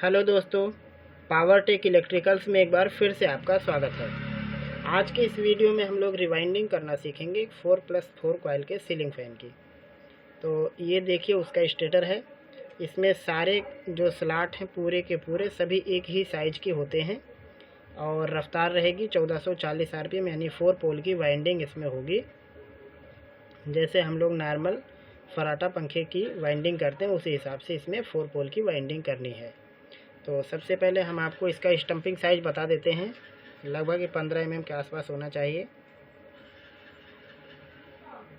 Hello दोस्तों, power take electricals में एक बार फिर से आपका स्वागत है। आज के इस वीडियो में हम लोग रिवाइंडिंग करना सीखेंगे 4+4 कॉइल के सीलिंग फैन की। तो ये देखिए उसका स्टेटर है। इसमें सारे जो स्लॉट हैं पूरे के पूरे सभी एक ही साइज के होते हैं और रफ्तार रहेगी 1440 आरपीएम, यानी 4 पोल की वाइंडिंग इसमें होगी। जैसे हम लोग नॉर्मल फराटा पंखे की वाइंडिंग करते हैं उसी हिसाब से इसमें 4 पोल की वाइंडिंग करनी है। तो सबसे पहले हम आपको इसका स्टम्पिंग साइज़ बता देते हैं। लगभग 15 mm के आसपास होना चाहिए।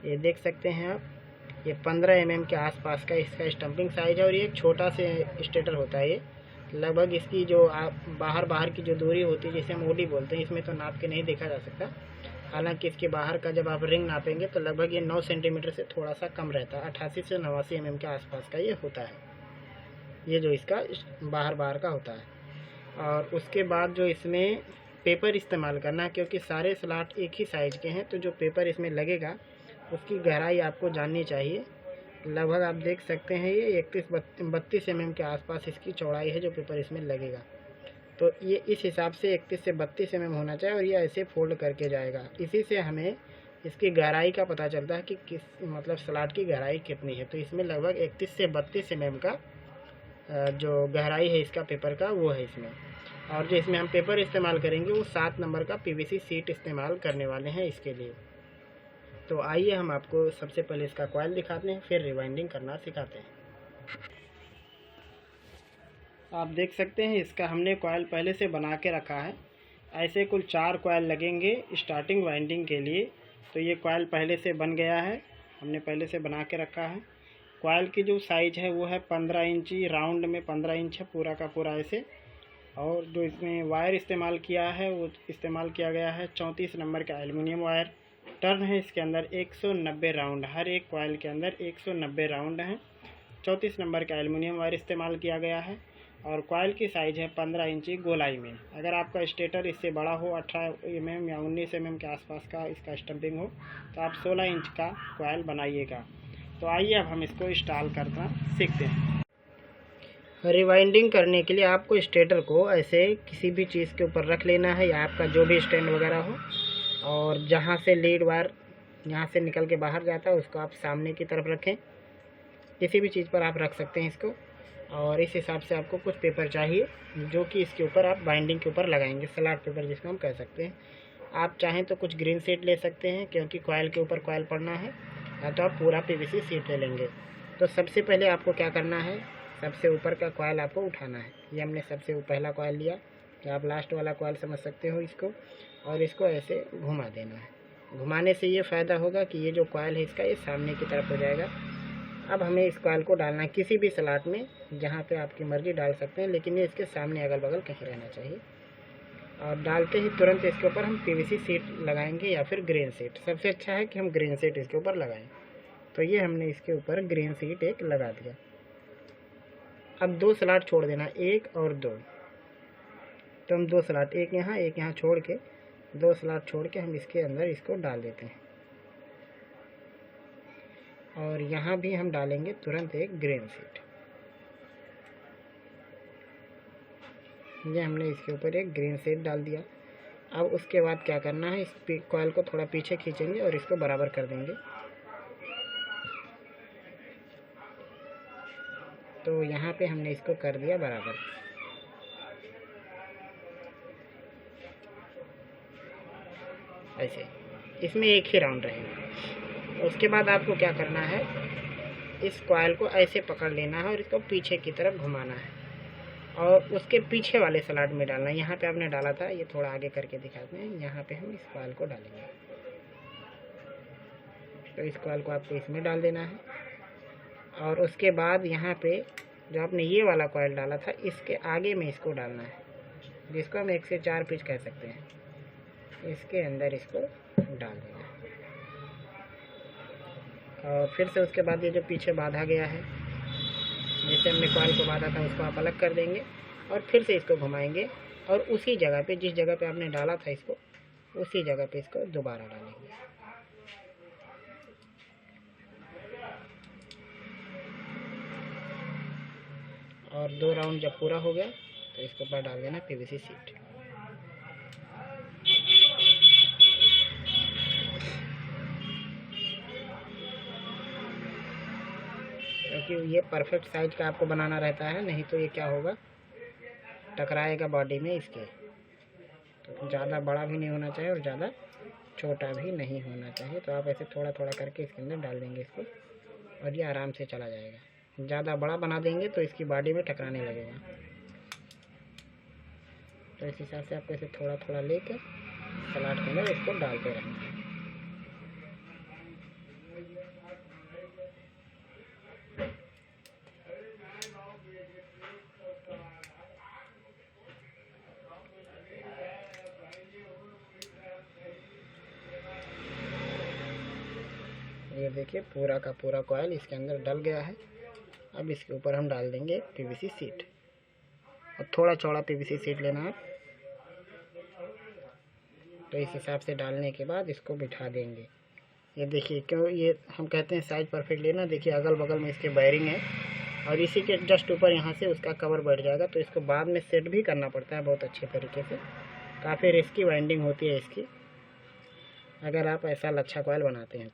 ये देख सकते हैं आप, ये 15 mm के आसपास का इसका स्टम्पिंग साइज़ है और ये एक छोटा से स्टेटर होता है। ये लगभग इसकी जो बाहर की जो दूरी होती है जिसे हम ओडी बोलते हैं, इसमें तो नाप के नहीं देखा जा सकता। हालांकि इसके बाहर का जब आप रिंग नापेंगे तो लगभग ये 9 सेंटीमीटर से थोड़ा सा कम रहता है। 88 से 89 mm के आसपास का ये होता है, ये जो इसका बाहर का होता है। और उसके बाद जो इसमें पेपर इस्तेमाल करना है, क्योंकि सारे स्लॉट एक ही साइज़ के हैं, तो जो पेपर इसमें लगेगा उसकी गहराई आपको जाननी चाहिए। लगभग आप देख सकते हैं ये 31-32 mm के आसपास इसकी चौड़ाई है जो पेपर इसमें लगेगा। तो ये इस हिसाब से 31 से 32 mm होना चाहिए और ये ऐसे फोल्ड करके जाएगा। इसी से हमें इसकी गहराई का पता चलता है कि किस मतलब स्लॉट की गहराई कितनी है। तो इसमें लगभग 31 से 32 mm का जो गहराई है इसका पेपर का वो है इसमें। और जो इसमें हम पेपर इस्तेमाल करेंगे वो 7 नंबर का पीवीसी सीट इस्तेमाल करने वाले हैं इसके लिए। तो आइए हम आपको सबसे पहले इसका कॉइल दिखाते हैं, फिर रिवाइंडिंग करना सिखाते हैं। आप देख सकते हैं इसका हमने कॉइल पहले से बना के रखा है। ऐसे कुल 4 कॉइल लगेंगे स्टार्टिंग वाइंडिंग के लिए। तो ये कॉइल पहले से बन गया है, हमने पहले से बना के रखा है। कॉइल की जो साइज़ है वो है 15 इंची, राउंड में 15 इंच है पूरा का पूरा ऐसे। और जो इसमें वायर इस्तेमाल किया है वो इस्तेमाल किया गया है 34 नंबर का एल्युमिनियम वायर। टर्न है इसके अंदर 190 राउंड, हर एक कॉइल के अंदर 190 राउंड हैं। 34 नंबर का एल्युमिनियम वायर इस्तेमाल किया गया है। और कॉइल की साइज़ है 15 इंची गोलाई में। अगर आपका स्टेटर इससे बड़ा हो, 18 mm या 19 mm के आसपास का इसका स्टम्पिंग हो, तो आप 16 इंच का कॉइल बनाइएगा। तो आइए अब हम इसको इंस्टॉल करना सीखते हैं। रिवाइंडिंग करने के लिए आपको स्टेटर को ऐसे किसी भी चीज़ के ऊपर रख लेना है, या आपका जो भी स्टैंड वगैरह हो, और जहाँ से लीड वायर यहाँ से निकल के बाहर जाता है उसको आप सामने की तरफ रखें। किसी भी चीज़ पर आप रख सकते हैं इसको। और इस हिसाब से आपको कुछ पेपर चाहिए जो कि इसके ऊपर आप बाइंडिंग के ऊपर लगाएंगे, स्लॉट पेपर जिसको हम कह सकते हैं। आप चाहें तो कुछ ग्रीन शीट ले सकते हैं, क्योंकि कॉइल के ऊपर कॉइल पड़ना है, या तो आप पूरा पीवीसी शीट ले लेंगे। तो सबसे पहले आपको क्या करना है, सबसे ऊपर का कॉइल आपको उठाना है। ये हमने सबसे पहला कॉइल लिया, या आप लास्ट वाला कॉइल समझ सकते हो इसको, और इसको ऐसे घुमा देना है। घुमाने से ये फ़ायदा होगा कि ये जो कॉइल है इसका ये सामने की तरफ हो जाएगा। अब हमें इस कॉइल को डालना है किसी भी स्लॉट में, जहाँ पे आपकी मर्ज़ी डाल सकते हैं, लेकिन ये इसके सामने अगल बगल कहीं रहना चाहिए। और डालते ही तुरंत इसके ऊपर हम पीवीसी सीट लगाएंगे या फिर ग्रीन सीट। सबसे अच्छा है कि हम ग्रीन सीट इसके ऊपर लगाएं। तो ये हमने इसके ऊपर ग्रीन सीट एक लगा दिया। अब 2 स्लॉट छोड़ देना, 1 और 2। तो हम 2 स्लॉट, एक यहाँ छोड़ के 2 स्लॉट छोड़ के हम इसके अंदर इसको डाल देते हैं। और यहाँ भी हम डालेंगे तुरंत एक ग्रीन सीट। ये हमने इसके ऊपर एक ग्रीन सीट डाल दिया। अब उसके बाद क्या करना है, इस कॉइल को थोड़ा पीछे खींचेंगे और इसको बराबर कर देंगे। तो यहाँ पे हमने इसको कर दिया बराबर। ऐसे इसमें एक ही राउंड रहेगा। उसके बाद आपको क्या करना है, इस कॉइल को ऐसे पकड़ लेना है और इसको पीछे की तरफ घुमाना है और उसके पीछे वाले स्लॉट में डालना है। यहाँ पे आपने डाला था, ये थोड़ा आगे करके दिखाते हैं। यहाँ पे हम इस कॉइल को डालेंगे। तो इस कॉइल को आपको इसमें डाल देना है। और उसके बाद यहाँ पे जो आपने ये वाला कॉइल डाला था, इसके आगे में इसको डालना है, जिसको हम 1 से 4 पिच कह सकते हैं। इसके अंदर इसको डाल देना है। और फिर से उसके बाद ये जो पीछे बांधा गया है, जिससे हमने कॉइल को बांधा था, उसको आप अलग कर देंगे और फिर से इसको घुमाएंगे और उसी जगह पे, जिस जगह पे आपने डाला था इसको, उसी जगह पे इसको दोबारा डालेंगे। और 2 राउंड जब पूरा हो गया तो इसके ऊपर डाल देना पीवीसी सीट। क्योंकि ये परफेक्ट साइज का आपको बनाना रहता है, नहीं तो ये क्या होगा, टकराएगा बॉडी में इसके। तो ज़्यादा बड़ा भी नहीं होना चाहिए और ज़्यादा छोटा भी नहीं होना चाहिए। तो आप ऐसे थोड़ा थोड़ा करके इसके अंदर डाल देंगे इसको और ये आराम से चला जाएगा। ज़्यादा बड़ा बना देंगे तो इसकी बॉडी में टकराने लगेगा। तो इस हिसाब से आपको ऐसे थोड़ा थोड़ा लेकर सलाद के अंदर इसको डालते रहना है। ये देखिए पूरा का पूरा कॉयल इसके अंदर डल गया है। अब इसके ऊपर हम डाल देंगे पीवीसी सीट, और थोड़ा चौड़ा पीवीसी सीट लेना है। तो इस हिसाब से डालने के बाद इसको बिठा देंगे। ये देखिए, क्यों ये हम कहते हैं साइज परफेक्ट लेना। देखिए अगल बगल में इसके वायरिंग है और इसी के जस्ट ऊपर यहाँ से उसका कवर बैठ जाएगा। तो इसको बाद में सेट भी करना पड़ता है बहुत अच्छे तरीके से। काफ़ी रिस्की वाइंडिंग होती है इसकी, अगर आप ऐसा लच्छा कॉयल बनाते हैं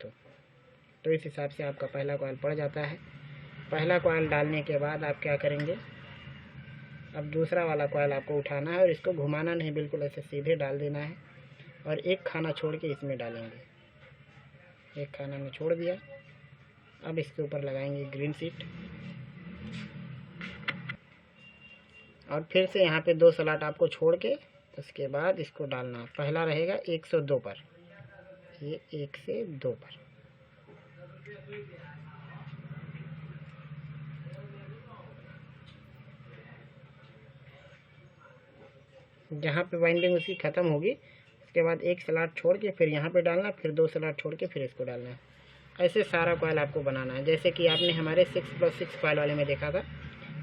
तो इस हिसाब से आपका पहला कॉयल पड़ जाता है। पहला कॉयल डालने के बाद आप क्या करेंगे, अब दूसरा वाला कॉयल आपको उठाना है और इसको घुमाना नहीं, बिल्कुल ऐसे सीधे डाल देना है और एक खाना छोड़ के इसमें डालेंगे। एक खाना में छोड़ दिया। अब इसके ऊपर लगाएंगे ग्रीन सीट और फिर से यहाँ पे 2 स्लॉट आपको छोड़ के उसके बाद इसको डालना। पहला रहेगा 102 पर, ये 1 से 2 पर। जहाँ पे वाइंडिंग उसकी ख़त्म होगी उसके बाद 1 स्लॉट छोड़ के फिर यहाँ पे डालना, फिर 2 स्लॉट छोड़ के फिर इसको डालना है। ऐसे सारा कॉयल आपको बनाना है। जैसे कि आपने हमारे 6+6 कॉयल वाले में देखा था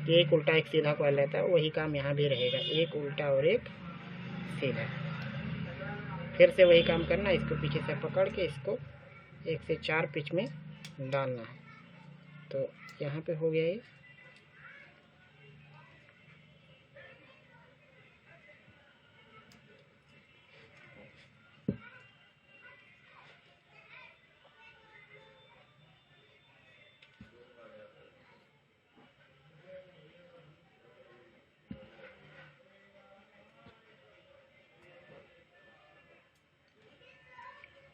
कि एक उल्टा एक सीधा कॉयल रहता है, वही काम यहाँ भी रहेगा, एक उल्टा और एक सीधा। फिर से वही काम करना, इसको पीछे से पकड़ के इसको 1 से 4 पिच में डालना है। तो यहाँ पे हो गया ये।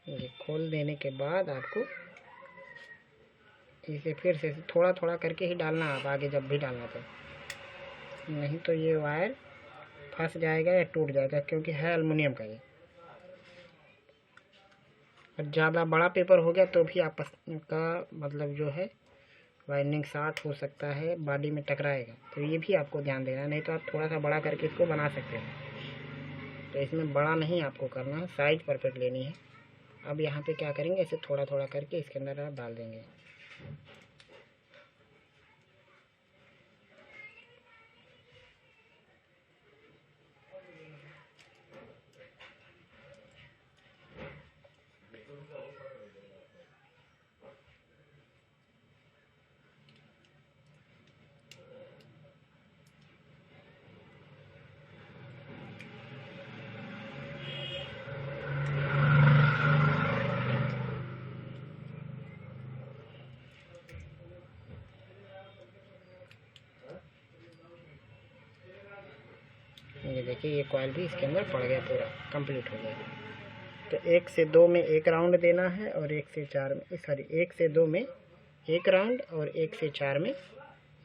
ये खोल देने के बाद आपको इसे फिर से थोड़ा थोड़ा करके ही डालना। आप आगे जब भी डालना तो, नहीं तो ये वायर फंस जाएगा या टूट जाएगा, क्योंकि है एल्युमिनियम का ये। और ज़्यादा बड़ा पेपर हो गया तो भी आपस का मतलब जो है वाइंडिंग शॉर्ट हो सकता है, बॉडी में टकराएगा। तो ये भी आपको ध्यान देना है, नहीं तो आप थोड़ा सा बड़ा करके इसको बना सकते हैं। तो इसमें बड़ा नहीं आपको करना है, साइज परफेक्ट लेनी है। अब यहाँ पे क्या करेंगे, इसे थोड़ा थोड़ा करके इसके अंदर आप डाल देंगे। ये देखिए ये कॉयल भी इसके अंदर पड़ गया, पूरा कंप्लीट हो गया। तो 1 से 2 में 1 राउंड देना है और 1 से 4 में, सॉरी 1 से 2 में 1 राउंड और 1 से 4 में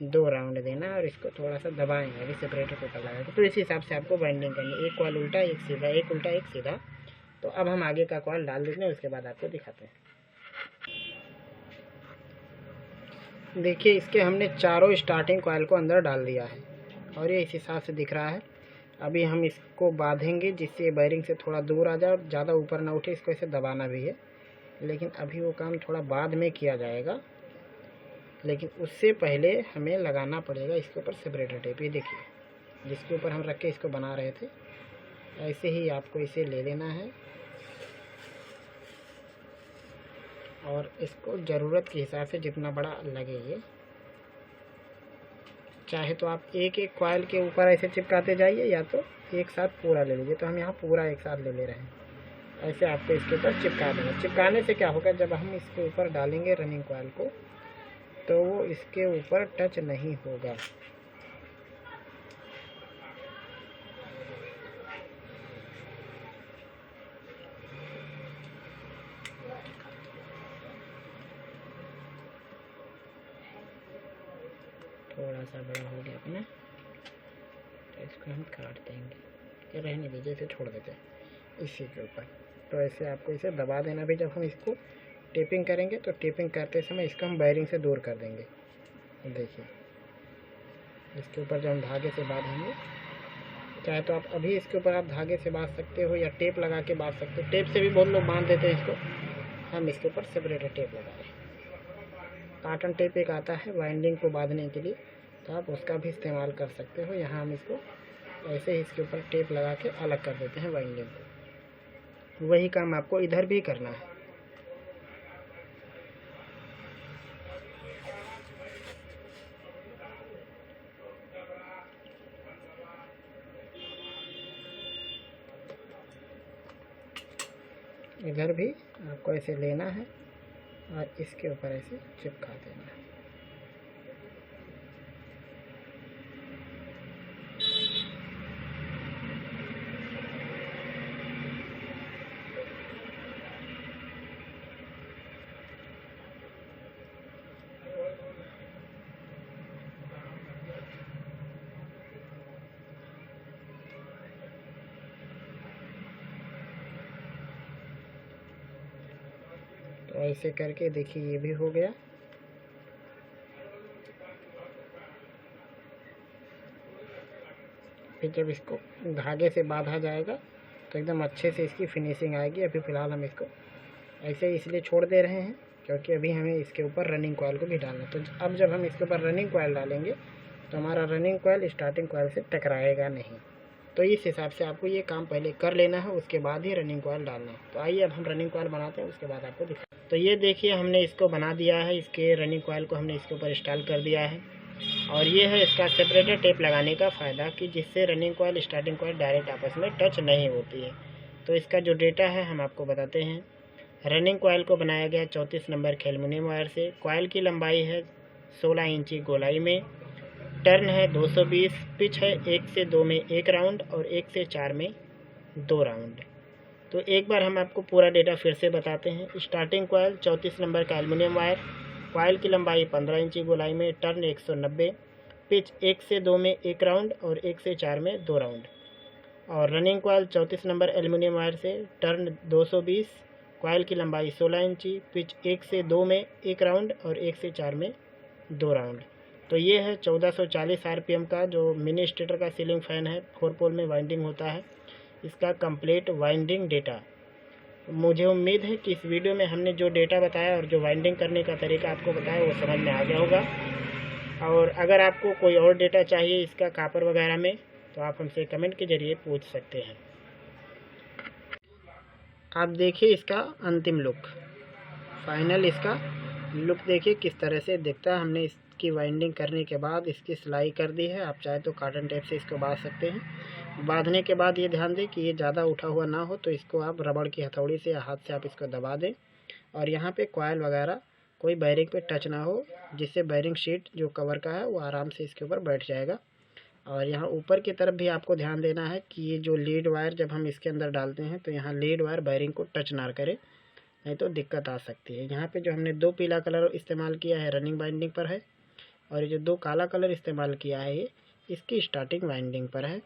2 राउंड देना है। और इसको थोड़ा सा दबाएंगे, अभी सेपरेटर को लगाएंगे। तो इस हिसाब से आपको बाइंडिंग करनी है, एक कॉयल उल्टा एक सीधा, एक उल्टा एक सीधा। तो अब हम आगे का कॉयल डाल देते हैं, उसके बाद आपको दिखाते हैं। देखिए इसके हमने चारों स्टार्टिंग कॉयल को अंदर डाल दिया है और ये इस हिसाब से दिख रहा है। अभी हम इसको बांधेंगे जिससे बेयरिंग से थोड़ा दूर आ जाए और ज़्यादा ऊपर ना उठे। इसको ऐसे दबाना भी है, लेकिन अभी वो काम थोड़ा बाद में किया जाएगा। लेकिन उससे पहले हमें लगाना पड़ेगा इसके ऊपर सेपरेटर टेप। ये देखिए जिसके ऊपर हम रख के इसको बना रहे थे, ऐसे ही आपको इसे ले लेना है और इसको ज़रूरत के हिसाब से जितना बड़ा लगे ये चाहे तो आप एक एक कॉइल के ऊपर ऐसे चिपकाते जाइए या तो एक साथ पूरा ले लीजिए। तो हम यहाँ पूरा एक साथ ले रहे हैं। ऐसे आपको इसके ऊपर चिपका देना। चिपकाने से क्या होगा, जब हम इसके ऊपर डालेंगे रनिंग कॉइल को तो वो इसके ऊपर टच नहीं होगा। थोड़ा सा बड़ा हो गया अपना, तो इसको हम काट देंगे। ये रहने दीजिए, इसे छोड़ देते हैं इसी के ऊपर। तो ऐसे आपको इसे दबा देना भी। जब हम इसको टेपिंग करेंगे तो टेपिंग करते समय इसको हम बेयरिंग से दूर कर देंगे। देखिए इसके ऊपर जब हम धागे से बांधेंगे, चाहे तो आप अभी इसके ऊपर आप धागे से बांध सकते हो या टेप लगा के बांध सकते हो। टेप से भी बहुत लोग बांध देते हैं इसको। हम इसके ऊपर सेपरेट टेप लगा रहे हैं। कॉटन टेप एक आता है वाइंडिंग को बांधने के लिए, तो आप उसका भी इस्तेमाल कर सकते हो। यहाँ हम इसको ऐसे ही इसके ऊपर टेप लगा के अलग कर देते हैं वाइंडिंग को। वही काम आपको इधर भी करना है। इधर भी आपको ऐसे लेना है और इसके ऊपर ऐसे चिपका देना है। तो ऐसे करके देखिए ये भी हो गया। फिर जब इसको धागे से बांधा जाएगा तो एकदम अच्छे से इसकी फिनिशिंग आएगी। अभी फ़िलहाल हम इसको ऐसे इसलिए छोड़ दे रहे हैं क्योंकि अभी हमें इसके ऊपर रनिंग कॉइल को भी डालना है। तो अब जब हम इसके ऊपर रनिंग कॉइल डालेंगे तो हमारा रनिंग कॉइल स्टार्टिंग कॉइल से टकराएगा नहीं। तो इस हिसाब से आपको ये काम पहले कर लेना है, उसके बाद ही रनिंग कॉइल डालना है। तो आइए अब हम रनिंग कॉइल बनाते हैं, उसके बाद आपको दिखा। तो ये देखिए हमने इसको बना दिया है। इसके रनिंग कॉइल को हमने इसके ऊपर इंस्टॉल कर दिया है। और ये है इसका सेपरेटर टेप लगाने का फ़ायदा कि जिससे running coil starting coil direct आपस में टच नहीं होती है। तो इसका जो डेटा है हम आपको बताते हैं। रनिंग कॉइल को बनाया गया 34 नंबर के एल्युमिनियम वायर से। कॉइल की लंबाई है 16 इंची गोलाई में। टर्न है 220। पिच है 1 से 2 में 1 राउंड और 1 से 4 में 2 राउंड। तो एक बार हम आपको पूरा डेटा फिर से बताते हैं। स्टार्टिंग कॉइल 34 नंबर का एल्युमिनियम वायर। कॉइल की लंबाई 15 इंची गोलाई में। टर्न 190। पिच 1 से 2 में 1 राउंड और 1 से 4 में 2 राउंड। और running coil 34 number aluminium wire से। टर्न 220। कॉइल की लंबाई 16 इंची। पिच 1 से 2 में 1 राउंड और 1 से 4 में 2 राउंड। तो ये है 1440 आरपीएम का जो मिनी स्टेटर का सीलिंग फ़ैन है, 4 पोल में वाइंडिंग होता है, इसका कंप्लीट वाइंडिंग डेटा। मुझे उम्मीद है कि इस वीडियो में हमने जो डेटा बताया और जो वाइंडिंग करने का तरीका आपको बताया वो समझ में आ गया होगा। और अगर आपको कोई और डेटा चाहिए इसका कापर वगैरह में तो आप हमसे कमेंट के ज़रिए पूछ सकते हैं। आप देखिए इसका अंतिम लुक, फाइनल इसका लुक देखिए किस तरह से दिखता है। हमने इसकी वाइंडिंग करने के बाद इसकी सिलाई कर दी है। आप चाहे तो कॉटन टेप से इसको बांध सकते हैं। बांधने के बाद ये ध्यान दें कि ये ज़्यादा उठा हुआ ना हो, तो इसको आप रबड़ की हथौड़ी से या हाथ से आप इसको दबा दें। और यहाँ पे कॉइल वगैरह कोई बैरिंग पे टच ना हो, जिससे बैरिंग शीट जो कवर का है वो आराम से इसके ऊपर बैठ जाएगा। और यहाँ ऊपर की तरफ भी आपको ध्यान देना है कि ये जो लीड वायर जब हम इसके अंदर डालते हैं तो यहाँ लीड वायर बैरिंग को टच ना करे, नहीं तो दिक्कत आ सकती है। यहाँ पे जो हमने 2 पीला कलर इस्तेमाल किया है रनिंग वाइंडिंग पर है, और ये जो 2 काला कलर इस्तेमाल किया है ये इसकी स्टार्टिंग वाइंडिंग पर है।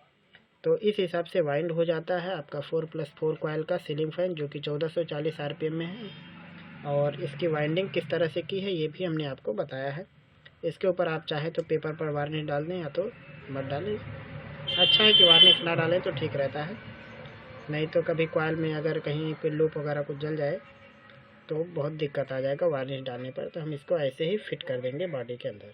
तो इस हिसाब से वाइंड हो जाता है आपका 4+4 कॉइल का सीलिंग फैन, जो कि 1440 आरपीएम में है। और इसकी वाइंडिंग किस तरह से की है ये भी हमने आपको बताया है। इसके ऊपर आप चाहे तो पेपर पर वार्निश डाल दें या तो मत डालें। अच्छा है कि वार्निश ना डालें तो ठीक रहता है, नहीं तो कभी कॉइल में अगर कहीं पे लूप वगैरह कुछ जल जाए तो बहुत दिक्कत आ जाएगा वार्निश डालने पर। तो हम इसको ऐसे ही फिट कर देंगे बॉडी के अंदर।